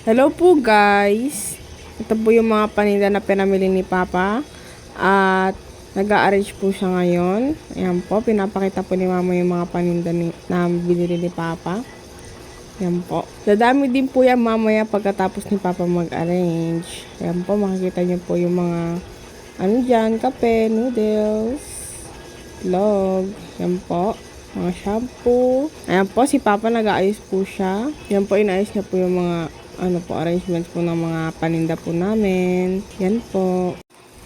Hello po guys! Ito po yung mga paninda na pinamili ni Papa at nag-a-arrange po siya ngayon. Ayan po, pinapakita po ni Mama yung mga paninda na binili ni Papa. Ayan po. Dadami din po yan mamaya pagkatapos ni Papa mag-arrange. Ayan po, makikita niyo po yung mga ano dyan, kape, noodles, log. Ayan po. Mga shampoo. Ayan po, si Papa nag-aayos po siya. Ayan po, inaayos niya po yung mga arrangements po ng mga paninda po namin. Yan po.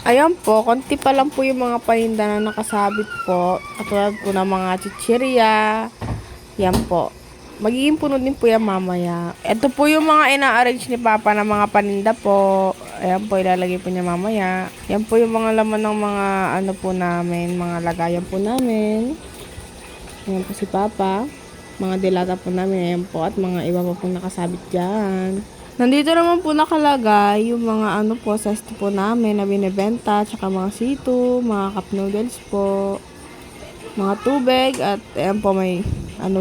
Ayan po, konti pa lang po yung mga paninda na nakasabit po. Katulad po ng mga chichirya. Yan po. Magiging puno din po yan mamaya. Ito po yung mga ina-arrange ni Papa ng mga paninda po. Ayan po, ilalagay po niya mamaya. Yan po yung mga laman ng mga po namin, mga lagayan po namin. Ayan po si Papa. Mga dilata po namin, ayan po, at mga iba pa po nakasabit dyan. Nandito naman po nakalagay yung mga po, zest po namin na binibenta, tsaka mga situ, mga cup noodles po, mga tubig, at ayan po may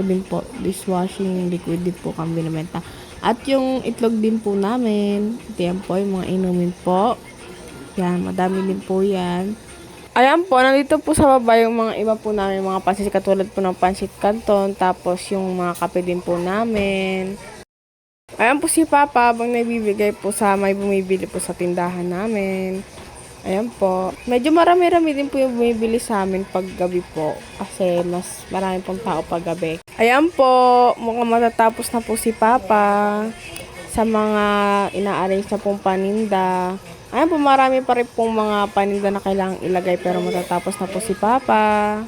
din po, dishwashing liquid din po kami binibenta. At yung itlog din po namin, at ayan po yung mga inumin po. Yan, madami din po yan. Ayan po, nandito po sa baba yung mga iba po namin, mga pansit katulad po ng pansit canton, tapos yung mga kape din po namin. Ayan po si Papa, habang nagbibigay po sa may bumibili po sa tindahan namin. Ayan po. Medyo marami-rami din po yung bumibili sa amin pag gabi po, kasi mas marami pong tao pag gabi. Ayan po, mukhang matatapos na po si Papa sa mga ina-arrange na pong paninda. Ayan po, marami pa rin pong mga paninda na kailangang ilagay pero matatapos na po si Papa.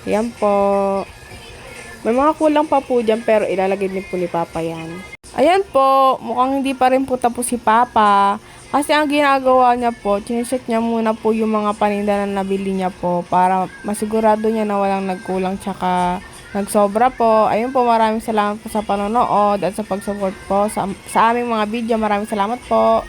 Ayan po. May mga kulang pa po dyan pero ilalagay din po ni Papa yan. Ayan po, mukhang hindi pa rin po tapos si Papa. Kasi ang ginagawa niya po, chinecheck niya muna po yung mga paninda na nabili niya po para masigurado niya na walang nagkulang tsaka nagsobra po. Ayun po, maraming salamat po sa panonood at sa pag-support po sa aming mga video. Maraming salamat po.